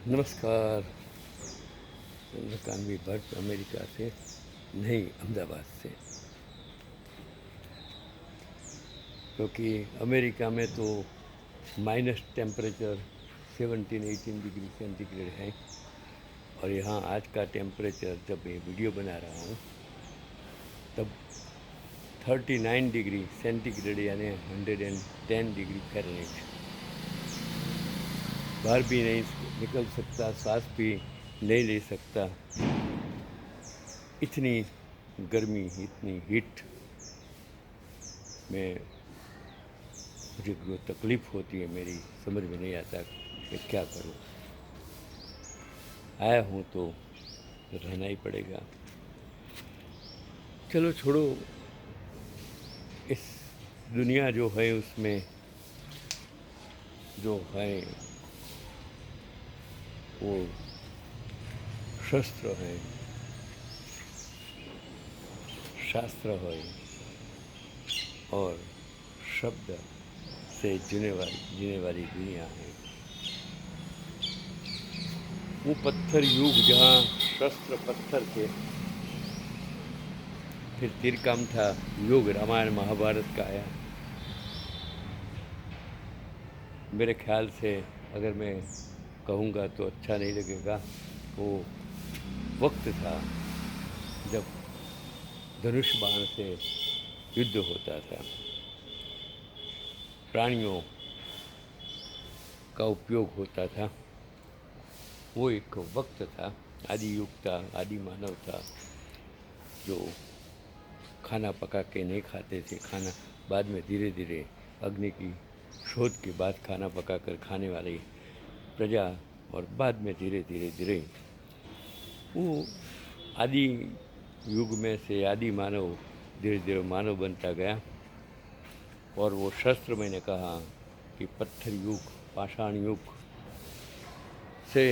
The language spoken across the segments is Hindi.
नमस्कार। चंद्रकांत भट्ट अमेरिका से नहीं, अहमदाबाद से। क्योंकि अमेरिका में तो माइनस टेम्परेचर 17-18 डिग्री सेंटीग्रेड है, और यहाँ आज का टेम्परेचर जब मैं वीडियो बना रहा हूँ तब 39 डिग्री सेंटीग्रेड यानी 110 डिग्री फ़ारेनहाइट। बाहर भी नहीं निकल सकता, सांस भी नहीं ले सकता। इतनी गर्मी, इतनी हीट में मुझे जो तकलीफ़ होती है मेरी, समझ में नहीं आता कि क्या करूं। आया हूं तो रहना ही पड़ेगा। चलो छोड़ो, इस दुनिया जो है उसमें जो है वो शस्त्र है, शास्त्र है और शब्द से जीने वाली दुनिया है। वो पत्थर युग जहाँ शस्त्र पत्थर थे, फिर तीर काम था, युग रामायण महाभारत का आया। मेरे ख्याल से अगर मैं कहूँगा तो अच्छा नहीं लगेगा। वो वक्त था जब धनुष बाण से युद्ध होता था, प्राणियों का उपयोग होता था। वो एक वक्त था, आदि युग था, आदि मानव था, जो खाना पका के नहीं खाते थे। खाना बाद में धीरे धीरे अग्नि की शोध के बाद खाना पका कर खाने वाली प्रजा, और बाद में धीरे धीरे धीरे वो आदि युग में से आदि मानव धीरे धीरे मानव बनता गया। और वो शस्त्र, मैंने कहा कि पत्थर युग, पाषाण युग से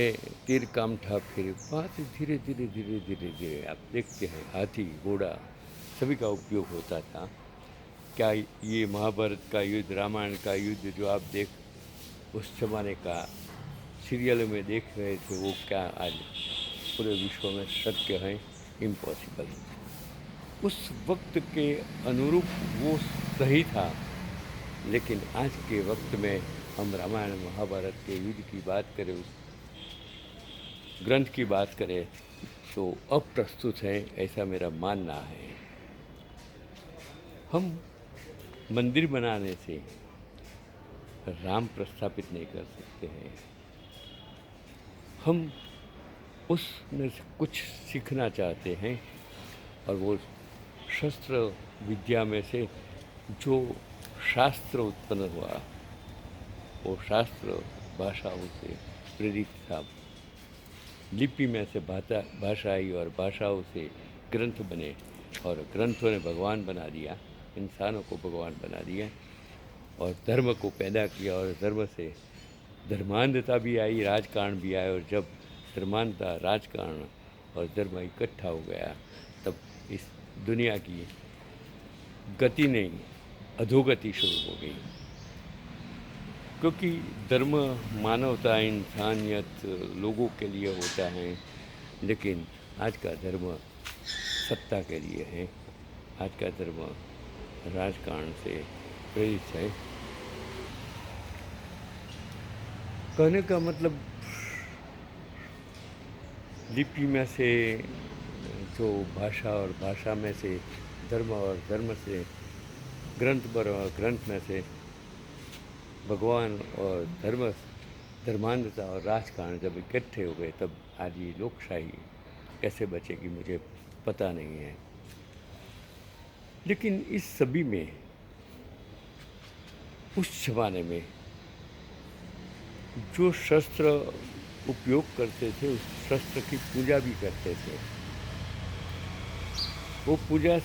तीर काम था, फिर वहाँ से धीरे धीरे धीरे धीरे धीरे आप देखते हैं हाथी घोड़ा सभी का उपयोग होता था। क्या ये महाभारत का युद्ध, रामायण का युद्ध जो आप उस ज़माने का सीरियलों में देख रहे थे, वो क्या आज पूरे विश्व में सत्य है? इम्पॉसिबल। उस वक्त के अनुरूप वो सही था, लेकिन आज के वक्त में हम रामायण महाभारत के युद्ध की बात करें, उस ग्रंथ की बात करें, तो अप्रस्तुत है, ऐसा मेरा मानना है। हम मंदिर बनाने से राम प्रस्थापित नहीं कर सकते हैं। हम उसमें से कुछ सीखना चाहते हैं, और वो शस्त्र विद्या में से जो शास्त्र उत्पन्न हुआ, वो शास्त्र भाषाओं से प्रेरित था। लिपि में से भाषा आई, और भाषाओं से ग्रंथ बने, और ग्रंथों ने भगवान बना दिया, इंसानों को भगवान बना दिया, और धर्म को पैदा किया। और धर्म से धर्मांधता भी आई, राजकारण भी आया। और जब धर्मांधता, राजकारण और धर्म इकट्ठा हो गया, तब इस दुनिया की गति नहीं, अधोगति शुरू हो गई। क्योंकि धर्म मानवता, इंसानियत, लोगों के लिए होता है, लेकिन आज का धर्म सत्ता के लिए है। आज का धर्म राजकारण से प्रेरित है। कहने का मतलब, लिपि में से जो भाषा, और भाषा में से धर्म, और धर्म से ग्रंथ पर, और ग्रंथ में से भगवान, और धर्मांधता और राजकारण जब इकट्ठे हो गए, तब आज ये लोकशाही कैसे बचेगी मुझे पता नहीं है। लेकिन इस सभी में उस ज़माने में जो शस्त्र उपयोग करते थे, उस शस्त्र की पूजा भी करते थे। वो पूजा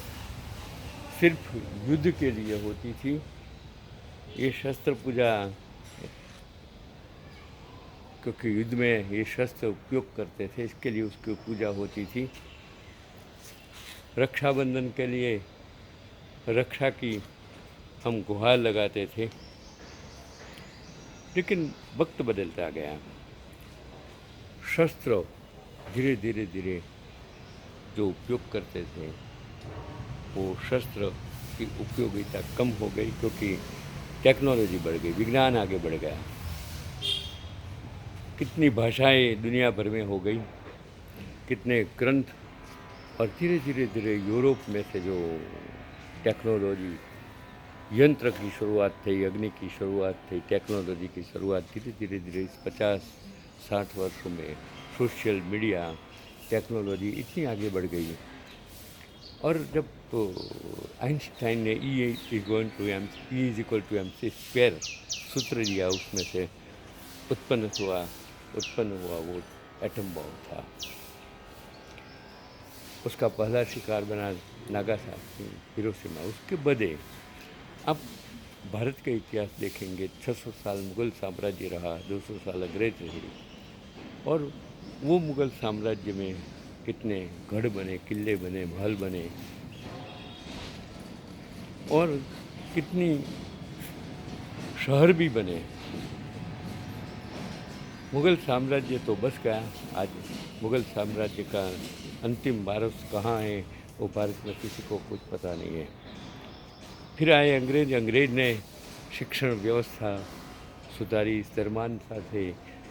सिर्फ युद्ध के लिए होती थी। ये शस्त्र पूजा, क्योंकि युद्ध में ये शस्त्र उपयोग करते थे, इसके लिए उसकी पूजा होती थी। रक्षाबंधन के लिए रक्षा की हम गुहार लगाते थे। लेकिन वक्त बदलता गया, शस्त्र धीरे धीरे धीरे जो उपयोग करते थे, वो शस्त्र की उपयोगिता कम हो गई क्योंकि टेक्नोलॉजी बढ़ गई, विज्ञान आगे बढ़ गया। कितनी भाषाएं दुनिया भर में हो गई, कितने ग्रंथ, और धीरे धीरे धीरे यूरोप में से जो टेक्नोलॉजी, यंत्र की शुरुआत थी, अग्नि की शुरुआत थी, टेक्नोलॉजी की शुरुआत धीरे धीरे धीरे इस 50-60 वर्षों में सोशल मीडिया, टेक्नोलॉजी इतनी आगे बढ़ गई। और जब आइंस्टाइन ने E=mc² सूत्र दिया, उसमें से उत्पन्न हुआ वो एटम बॉम्ब था। उसका पहला शिकार बना नागासाकी, हिरोशिमा। उसके बदे अब भारत का इतिहास देखेंगे, 600 साल मुग़ल साम्राज्य रहा, 200 साल अंग्रेज रही, और वो मुग़ल साम्राज्य में कितने गढ़ बने, किले बने, महल बने, और कितनी शहर भी बने। मुग़ल साम्राज्य तो बस गया। आज मुग़ल साम्राज्य का अंतिम वारिस कहाँ है, वो भारत में किसी को कुछ पता नहीं है। फिर आए अंग्रेज ने शिक्षण व्यवस्था सुधारी, इस धर्मांधता से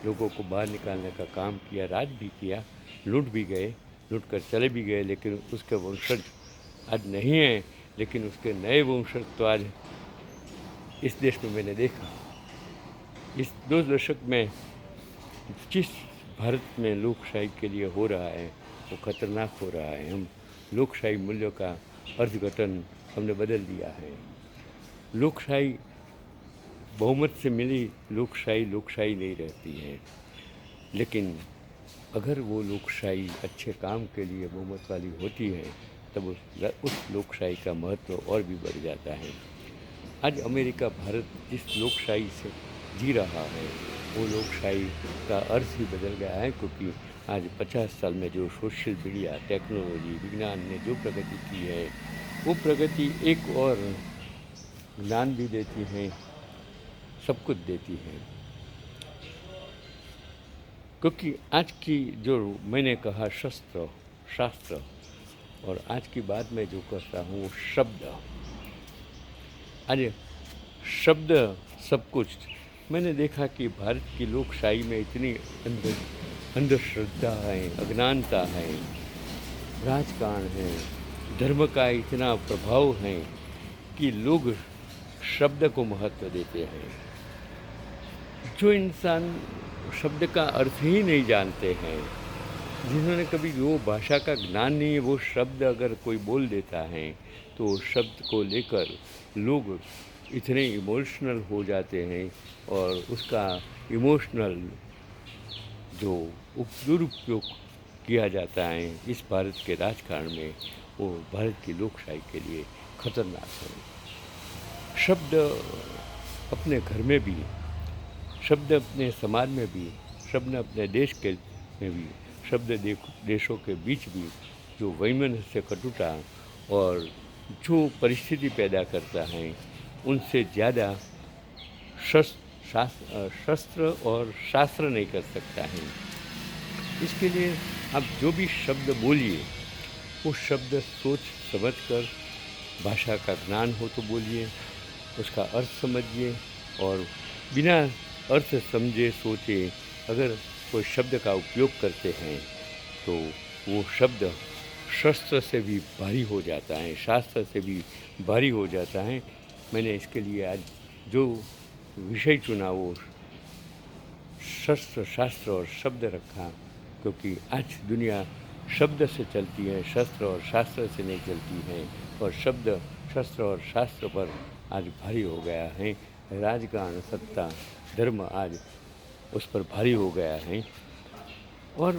लोगों को बाहर निकालने का काम किया, राज भी किया, लूट भी गए, लूट कर चले भी गए, लेकिन उसके वंशज आज नहीं हैं। लेकिन उसके नए वंशज तो आज इस देश में मैंने देखा। इस 2 दशक में जिस भारत में लोकशाही के लिए हो रहा है, वो खतरनाक हो रहा है। हम लोकशाही मूल्यों का अर्धघटन हमने बदल दिया है। लोकशाही बहुमत से मिली लोकशाही नहीं रहती है, लेकिन अगर वो लोकशाही अच्छे काम के लिए बहुमत वाली होती है, तब उस लोकशाही का महत्व और भी बढ़ जाता है। आज अमेरिका, भारत जिस लोकशाही से जी रहा है, वो लोकशाही का अर्थ ही बदल गया है, क्योंकि आज 50 साल में जो सोशल मीडिया, टेक्नोलॉजी, विज्ञान ने जो प्रगति की है, वो प्रगति एक और ज्ञान भी देती है, सब कुछ देती है। क्योंकि आज की जो मैंने कहा शास्त्र, और आज की बात में जो करता हूँ वो शब्द। आज शब्द सब कुछ। मैंने देखा कि भारत की लोकशाही में इतनी अंधश्रद्धा है, अज्ञानता है, राजकारण है, धर्म का इतना प्रभाव है कि लोग शब्द को महत्व देते हैं। जो इंसान शब्द का अर्थ ही नहीं जानते हैं, जिन्होंने कभी वो भाषा का ज्ञान नहीं है, वो शब्द अगर कोई बोल देता है तो शब्द को लेकर लोग इतने इमोशनल हो जाते हैं, और उसका इमोशनल जो दुरुपयोग किया जाता है इस भारत के राजकारण में, वो भारत की लोकशाही के लिए खतरनाक है। शब्द अपने घर में भी, शब्द अपने समाज में भी, शब्द अपने देश के में भी, शब्द देशों के बीच भी जो वैमनस्य, कटुता और जो परिस्थिति पैदा करता है, उनसे ज़्यादा शस्त्र और शास्त्र नहीं कर सकता है। इसके लिए आप जो भी शब्द बोलिए, वो शब्द सोच समझ कर, भाषा का ज्ञान हो तो बोलिए, उसका अर्थ समझिए, और बिना अर्थ समझे सोचे अगर कोई शब्द का उपयोग करते हैं तो वो शब्द शस्त्र से भी भारी हो जाता है, शास्त्र से भी भारी हो जाता है। मैंने इसके लिए आज जो विषय चुना वो शस्त्र, शास्त्र और शब्द रखा, क्योंकि आज दुनिया शब्द से चलती है, शस्त्र और शास्त्र से नहीं चलती है, और शब्द, शस्त्र और शास्त्र पर आज भारी हो गया है। राजकारण, सत्ता, धर्म आज उस पर भारी हो गया है। और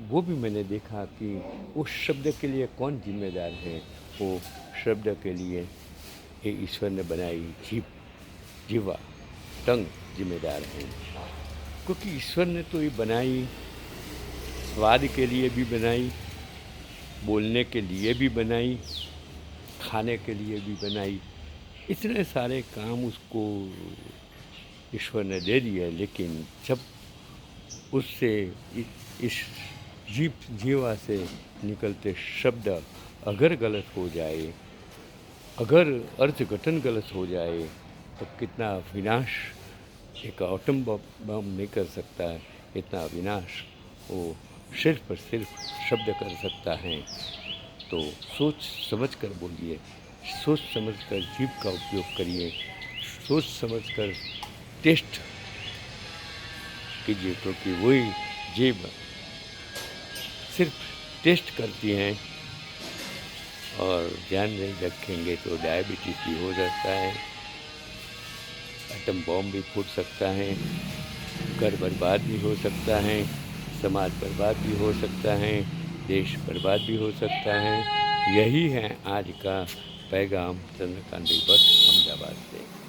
वो भी मैंने देखा कि उस शब्द के लिए कौन जिम्मेदार है। वो शब्द के लिए ये ईश्वर ने बनाई जीवा, टंग जिम्मेदार है, क्योंकि ईश्वर ने तो ये बनाई, स्वाद के लिए भी बनाई, बोलने के लिए भी बनाई, खाने के लिए भी बनाई। इतने सारे काम उसको ईश्वर ने दे दिए, लेकिन जब उससे इस जीवा से निकलते शब्द अगर गलत हो जाए, अगर अर्थघटन गलत हो जाए, तो कितना विनाश एक एटम बम नहीं कर सकता है, इतना विनाश वो सिर्फ और सिर्फ शब्द कर सकता है। तो सोच समझ कर बोलिए, सोच समझ कर जीभ का उपयोग करिए, सोच समझ कर टेस्ट कीजिए, क्योंकि वही जीभ सिर्फ टेस्ट करती हैं और ध्यान नहीं रखेंगे तो डायबिटीज़ भी हो सकता है, एटम बॉम्ब भी फूट सकता है, घर बर्बाद भी हो सकता है, समाज बर्बाद भी हो सकता है, देश बर्बाद भी हो सकता है। यही है आज का पैगाम चंद्रकांत भट्ट, अहमदाबाद से।